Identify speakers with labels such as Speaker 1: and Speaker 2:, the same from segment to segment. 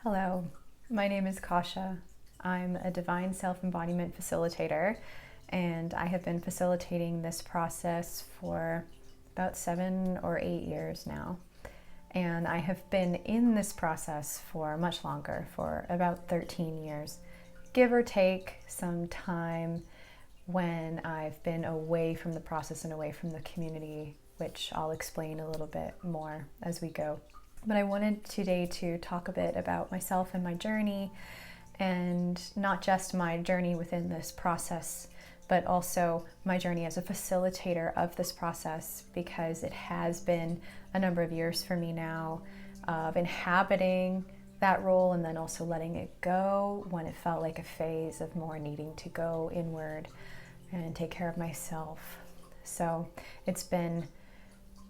Speaker 1: Hello, my name is Kasha. I'm a divine self-embodiment facilitator, and I have been facilitating this process for about 7 or 8 years now. And I have been in this process for much longer, for about 13 years, give or take some time when I've been away from the process and away from the community, which I'll explain a little bit more as we go. But I wanted today to talk a bit about myself and my journey, and not just my journey within this process, but also my journey as a facilitator of this process, because it has been a number of years for me now of inhabiting that role and then also letting it go when it felt like a phase of more needing to go inward and take care of myself. So it's been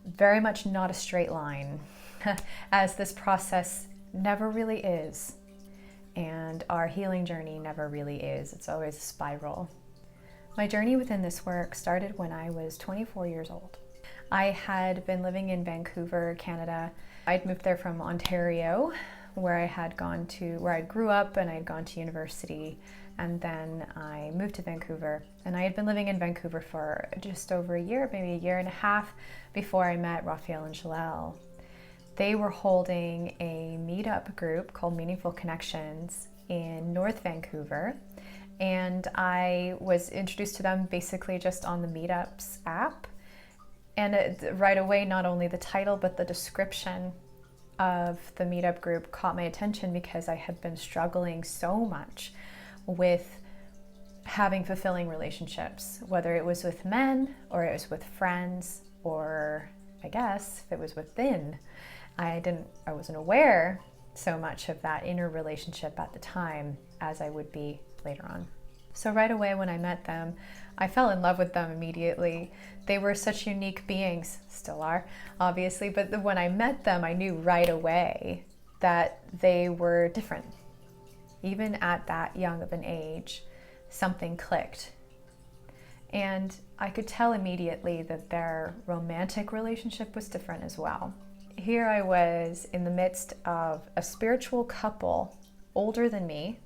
Speaker 1: very much not a straight line, as this process never really is, and our healing journey never really is. It's always a spiral. My journey within this work started when I was 24 years old. I had been living in Vancouver, Canada. I'd moved there from Ontario, where I grew up and I'd gone to university, and then I moved to Vancouver. And I had been living in Vancouver for just over a year, maybe a year and a half, before I met Raphael and Jelelle. They were holding a meetup group called Meaningful Connections in North Vancouver, and I was introduced to them basically just on the Meetups app. And right away, not only the title, but the description of the meetup group caught my attention, because I had been struggling so much with having fulfilling relationships, whether it was with men or it was with friends, or I guess if it was within. I wasn't aware so much of that inner relationship at the time as I would be later on. So right away when I met them, I fell in love with them immediately. They were such unique beings, still are, obviously, but when I met them, I knew right away that they were different. Even at that young of an age, something clicked. And I could tell immediately that their romantic relationship was different as well. Here I was in the midst of a spiritual couple older than me.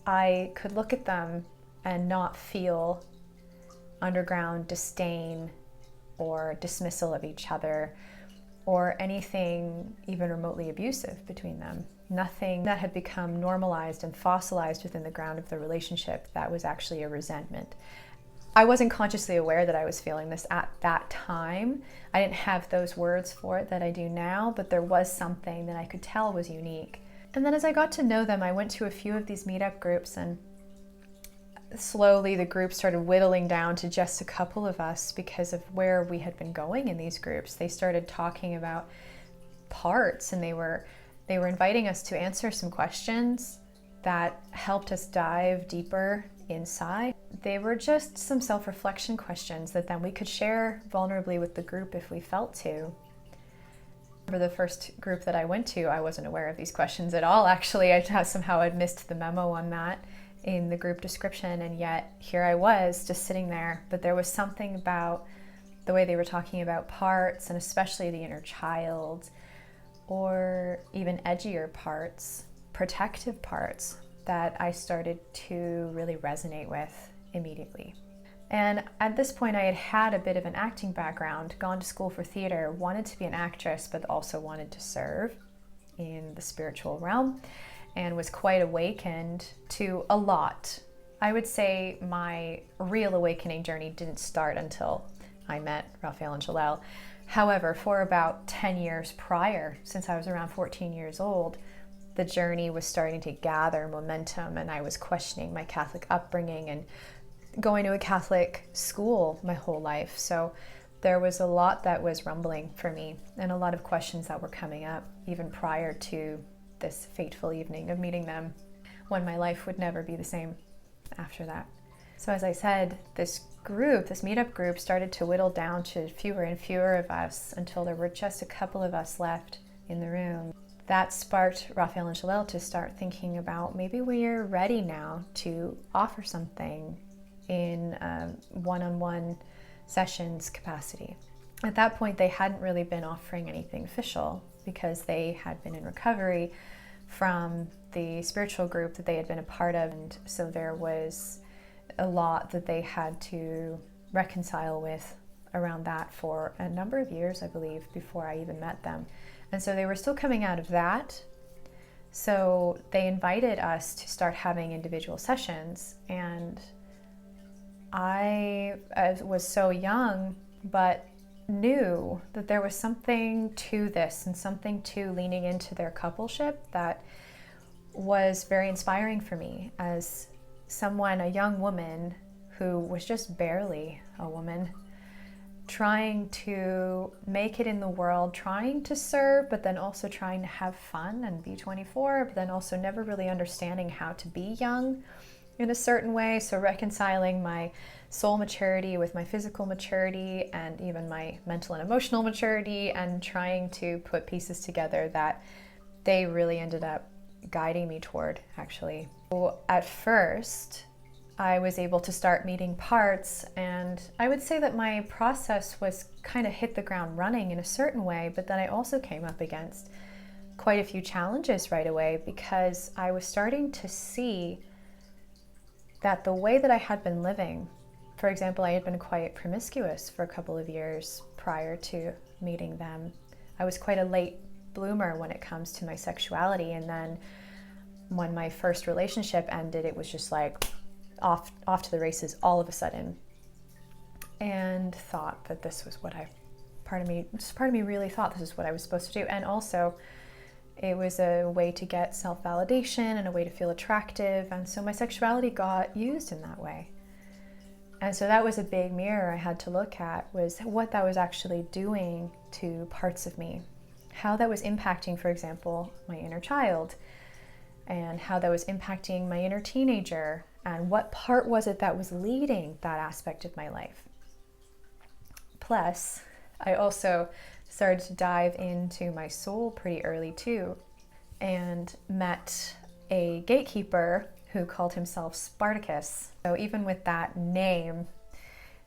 Speaker 1: I could look at them and not feel underground disdain or dismissal of each other, or anything even remotely abusive between them. Nothing that had become normalized and fossilized within the ground of the relationship that was actually a resentment. I wasn't consciously aware that I was feeling this at that time. I didn't have those words for it that I do now, but there was something that I could tell was unique. And then as I got to know them, I went to a few of these meetup groups, and slowly the group started whittling down to just a couple of us because of where we had been going in these groups. They started talking about parts, and they were inviting us to answer some questions that helped us dive deeper inside. They were just some self-reflection questions that then we could share vulnerably with the group if we felt to. For the first group that I went to, I wasn't aware of these questions at all. Actually, I somehow had missed the memo on that in the group description, and yet here I was just sitting there. But there was something about the way they were talking about parts, and especially the inner child, or even edgier parts, protective parts, that I started to really resonate with immediately. And at this point, I had had a bit of an acting background, gone to school for theater, wanted to be an actress, but also wanted to serve in the spiritual realm, and was quite awakened to a lot. I would say my real awakening journey didn't start until I met Raphael and Jelelle. However, for about 10 years prior, since I was around 14 years old, the journey was starting to gather momentum, and I was questioning my Catholic upbringing and going to a Catholic school my whole life. So there was a lot that was rumbling for me, and a lot of questions that were coming up even prior to this fateful evening of meeting them, when my life would never be the same after that. So as I said, this meetup group started to whittle down to fewer and fewer of us until there were just a couple of us left in the room. That sparked Raphael and Jelelle to start thinking about, maybe we're ready now to offer something in one-on-one sessions capacity. At that point, they hadn't really been offering anything official because they had been in recovery, from the spiritual group that they had been a part of. And so there was a lot that they had to reconcile with around that for a number of years, I believe, before I even met them. And so they were still coming out of that. So they invited us to start having individual sessions. And I was so young, but knew that there was something to this and something to leaning into their coupleship that was very inspiring for me as someone, a young woman who was just barely a woman, trying to make it in the world, trying to serve, but then also trying to have fun and be 24, but then also never really understanding how to be young in a certain way. So reconciling my soul maturity with my physical maturity and even my mental and emotional maturity, and trying to put pieces together that they really ended up guiding me toward, actually. So at first, I was able to start meeting parts, and I would say that my process was kind of hit the ground running in a certain way, but then I also came up against quite a few challenges right away, because I was starting to see that the way that I had been living, for example, I had been quite promiscuous for a couple of years prior to meeting them. I was quite a late bloomer when it comes to my sexuality, and then when my first relationship ended, it was just like off to the races all of a sudden, and thought that this was what part of me really thought this is what I was supposed to do. And also it was a way to get self-validation and a way to feel attractive, and so my sexuality got used in that way. And so that was a big mirror I had to look at, was what that was actually doing to parts of me, how that was impacting, for example, my inner child, and how that was impacting my inner teenager, and what part was it that was leading that aspect of my life. Plus, I also started to dive into my soul pretty early too, and met a gatekeeper who called himself Spartacus. So even with that name,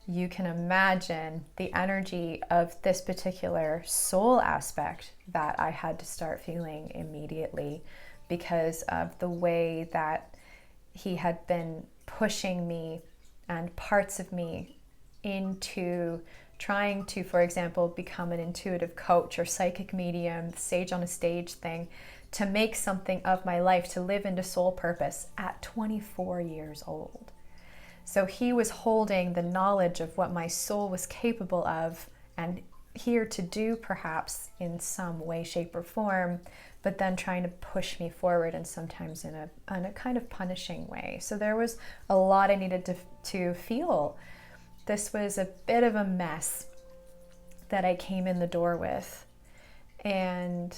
Speaker 1: you can imagine the energy of this particular soul aspect that I had to start feeling immediately, because of the way that he had been pushing me and parts of me into trying to, for example, become an intuitive coach or psychic medium, sage on a stage thing, to make something of my life, to live into soul purpose at 24 years old. So he was holding the knowledge of what my soul was capable of and here to do, perhaps in some way, shape, or form, but then trying to push me forward, and sometimes in a kind of punishing way. So there was a lot I needed to feel. This was a bit of a mess that I came in the door with, and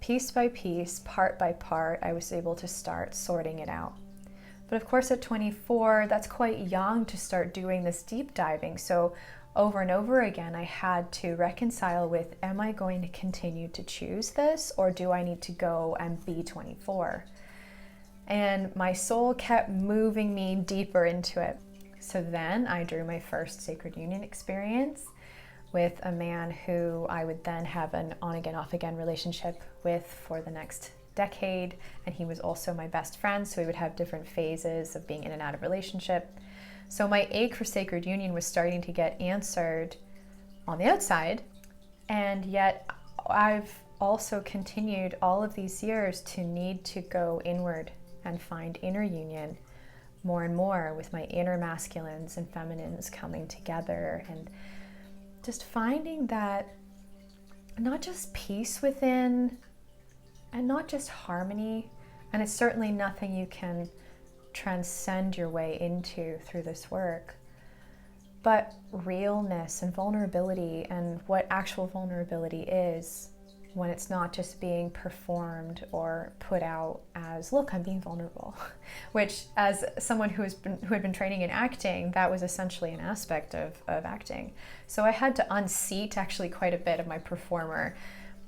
Speaker 1: piece by piece, part by part, I was able to start sorting it out. But of course at 24, that's quite young to start doing this deep diving. So over and over again, I had to reconcile with, am I going to continue to choose this, or do I need to go and be 24? And my soul kept moving me deeper into it. So then I drew my first sacred union experience with a man who I would then have an on-again, off-again relationship with for the next decade. And he was also my best friend, so we would have different phases of being in and out of relationship. So my ache for sacred union was starting to get answered on the outside, and yet I've also continued all of these years to need to go inward and find inner union more and more, with my inner masculines and feminines coming together, and just finding that not just peace within and not just harmony, and it's certainly nothing you can transcend your way into through this work, but realness and vulnerability, and what actual vulnerability is when it's not just being performed or put out as, look, I'm being vulnerable, which as someone who had been training in acting, that was essentially an aspect of acting. So I had to unseat actually quite a bit of my performer,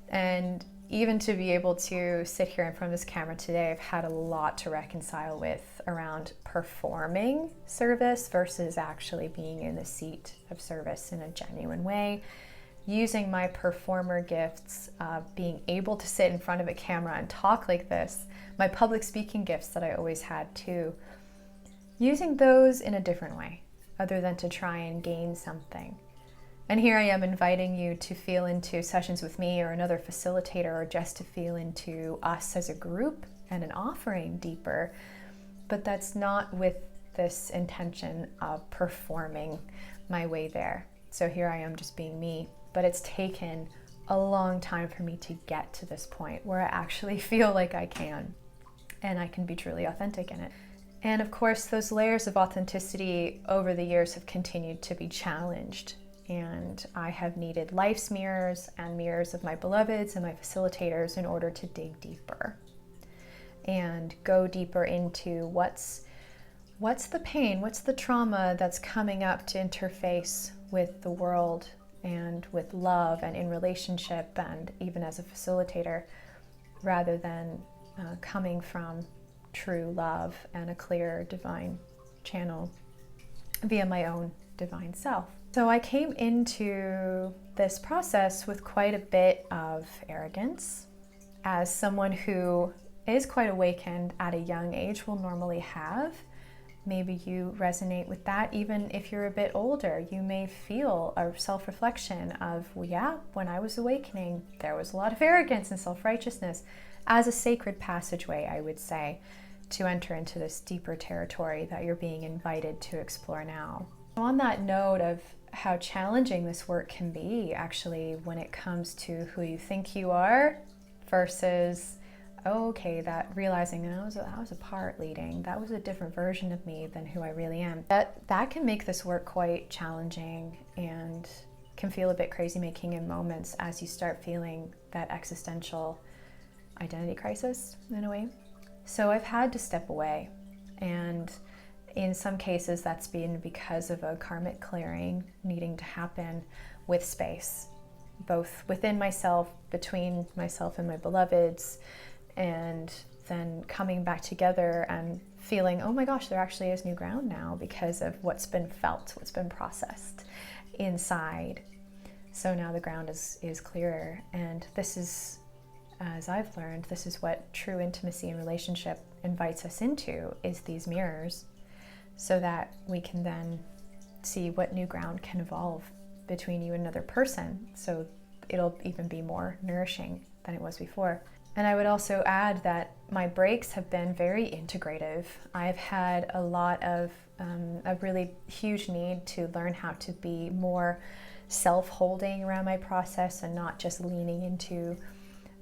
Speaker 1: and even to be able to sit here in front of this camera today, I've had a lot to reconcile with around performing service versus actually being in the seat of service in a genuine way, using my performer gifts, being able to sit in front of a camera and talk like this, my public speaking gifts that I always had too, using those in a different way other than to try and gain something. And here I am inviting you to feel into sessions with me or another facilitator, or just to feel into us as a group and an offering deeper. But that's not with this intention of performing my way there. So here I am just being me, but it's taken a long time for me to get to this point where I actually feel like I can, and I can be truly authentic in it. And of course, those layers of authenticity over the years have continued to be challenged. And I have needed life's mirrors and mirrors of my beloveds and my facilitators in order to dig deeper and go deeper into what's the pain, what's the trauma that's coming up to interface with the world and with love and in relationship and even as a facilitator, rather than coming from true love and a clear divine channel via my own divine self. So I came into this process with quite a bit of arrogance, as someone who is quite awakened at a young age will normally have. Maybe you resonate with that. Even if you're a bit older, you may feel a self-reflection of, well, yeah, when I was awakening, there was a lot of arrogance and self-righteousness as a sacred passageway, I would say, to enter into this deeper territory that you're being invited to explore now. On that note of how challenging this work can be, actually, when it comes to who you think you are versus, okay, that realizing that was a part leading, that was a different version of me than who I really am. That can make this work quite challenging and can feel a bit crazy making in moments as you start feeling that existential identity crisis in a way. So I've had to step away, and in some cases that's been because of a karmic clearing needing to happen with space, both within myself, between myself and my beloveds, and then coming back together and feeling, oh my gosh, there actually is new ground now because of what's been felt, what's been processed inside. So now the ground is clearer, and this is, as I've learned, this is what true intimacy and relationship invites us into, is these mirrors, so that we can then see what new ground can evolve between you and another person. So it'll even be more nourishing than it was before. And I would also add that my breaks have been very integrative. I've had a lot of a really huge need to learn how to be more self-holding around my process and not just leaning into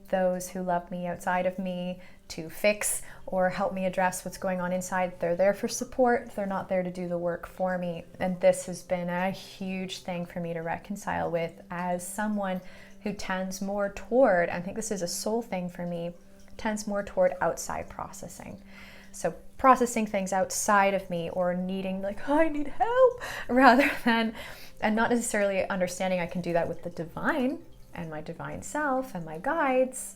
Speaker 1: those who love me outside of me to fix or help me address what's going on inside. They're there for support. They're not there to do the work for me. And this has been a huge thing for me to reconcile with, as someone who tends more toward, I think this is a soul thing for me, tends more toward outside processing. So processing things outside of me, or needing like, oh, I need help, rather than, and not necessarily understanding I can do that with the divine and my divine self and my guides,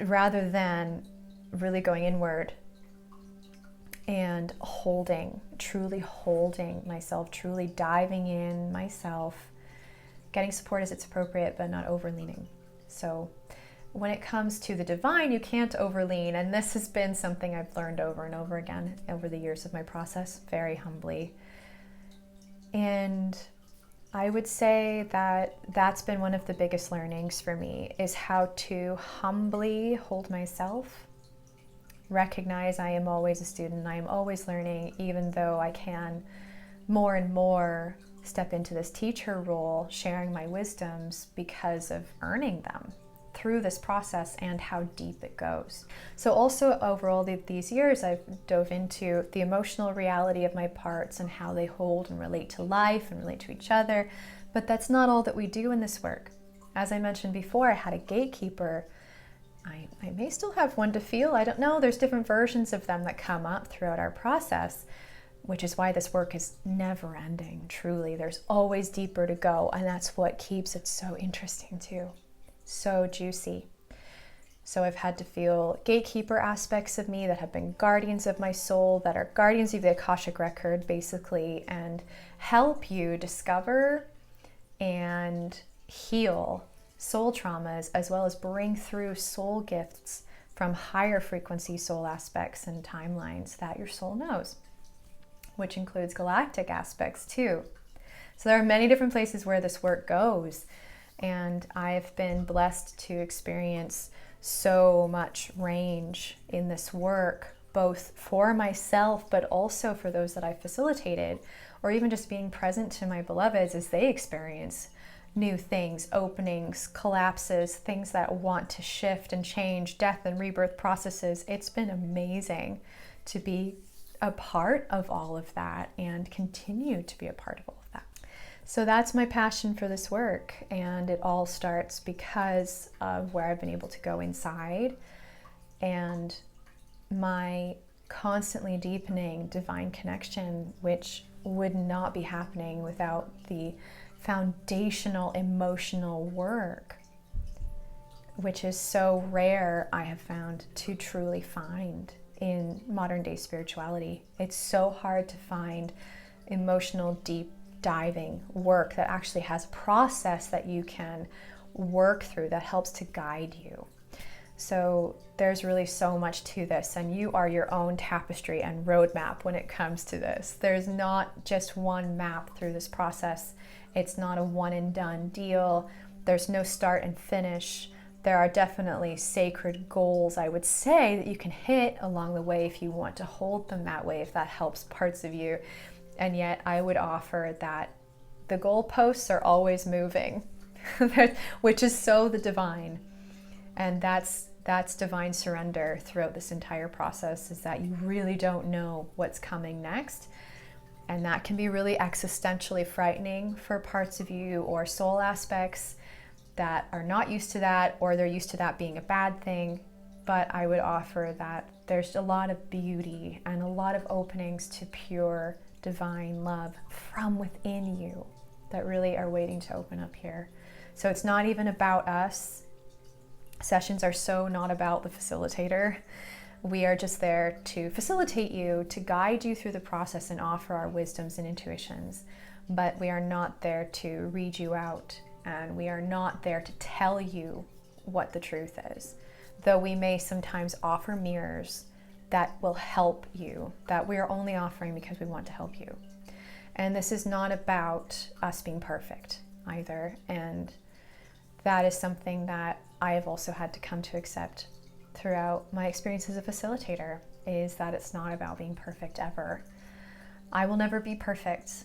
Speaker 1: rather than really going inward and truly holding myself, truly diving in myself, getting support as it's appropriate, but not overleaning. So when it comes to the divine, you can't overlean. And this has been something I've learned over and over again over the years of my process, very humbly. And I would say that that's been one of the biggest learnings for me, is how to humbly hold myself, recognize I am always a student, I am always learning, even though I can more and more step into this teacher role, sharing my wisdoms because of earning them through this process and how deep it goes. So also over all these years, I've dove into the emotional reality of my parts and how they hold and relate to life and relate to each other. But that's not all that we do in this work. As I mentioned before, I had a gatekeeper. I may still have one to feel, I don't know. There's different versions of them that come up throughout our process, which is why this work is never ending, truly. There's always deeper to go, and that's what keeps it so interesting too. So juicy. So I've had to feel gatekeeper aspects of me that have been guardians of my soul, that are guardians of the Akashic record, basically, and help you discover and heal soul traumas, as well as bring through soul gifts from higher frequency soul aspects and timelines that your soul knows, which includes galactic aspects too. So there are many different places where this work goes, and I've been blessed to experience so much range in this work, both for myself, but also for those that I've facilitated, or even just being present to my beloveds as they experience new things, openings, collapses, things that want to shift and change, death and rebirth processes. It's been amazing to be a part of all of that and continue to be a part of all of that. So that's my passion for this work, and it all starts because of where I've been able to go inside and my constantly deepening divine connection, which would not be happening without the foundational emotional work, which is so rare, I have found, to truly find in modern day spirituality. It's so hard to find emotional deep diving work that actually has a process that you can work through that helps to guide you. So there's really so much to this, and you are your own tapestry and roadmap when it comes to this. There's not just one map through this process. It's not a one and done deal. There's no start and finish. There are definitely sacred goals, I would say, that you can hit along the way if you want to hold them that way, if that helps parts of you. And yet I would offer that the goalposts are always moving, which is so the divine. And that's divine surrender throughout this entire process, is that you really don't know what's coming next. And that can be really existentially frightening for parts of you or soul aspects that are not used to that, or they're used to that being a bad thing. But I would offer that there's a lot of beauty and a lot of openings to pure divine love from within you that really are waiting to open up here. So it's not even about us. Sessions are so not about the facilitator. We are just there to facilitate you, to guide you through the process and offer our wisdoms and intuitions. But we are not there to read you out, and we are not there to tell you what the truth is. Though we may sometimes offer mirrors that will help you, that we are only offering because we want to help you. And this is not about us being perfect either. And that is something that I have also had to come to accept throughout my experience as a facilitator, is that it's not about being perfect ever. I will never be perfect,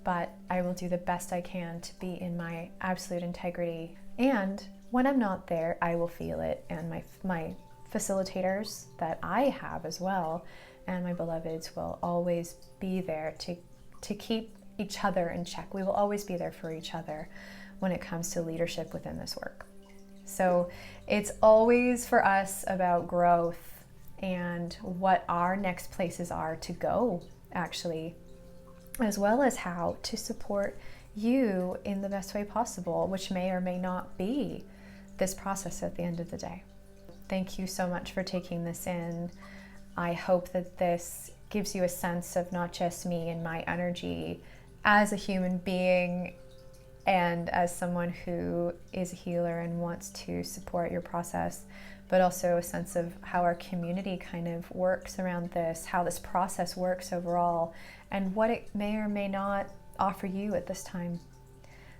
Speaker 1: but I will do the best I can to be in my absolute integrity. And when I'm not there, I will feel it. And my facilitators that I have as well, and my beloveds, will always be there to keep each other in check. We will always be there for each other when it comes to leadership within this work. So it's always for us about growth and what our next places are to go, actually, as well as how to support you in the best way possible, which may or may not be this process at the end of the day. Thank you so much for taking this in. I hope that this gives you a sense of not just me and my energy as a human being and as someone who is a healer and wants to support your process, but also a sense of how our community kind of works around this, how this process works overall, and what it may or may not offer you at this time.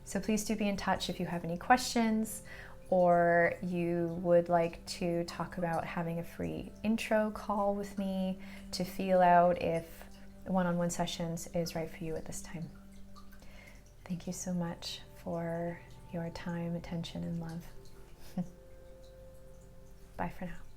Speaker 1: So please do be in touch if you have any questions, or you would like to talk about having a free intro call with me to feel out if one-on-one sessions is right for you at this time. Thank you so much for your time, attention, and love. Bye for now.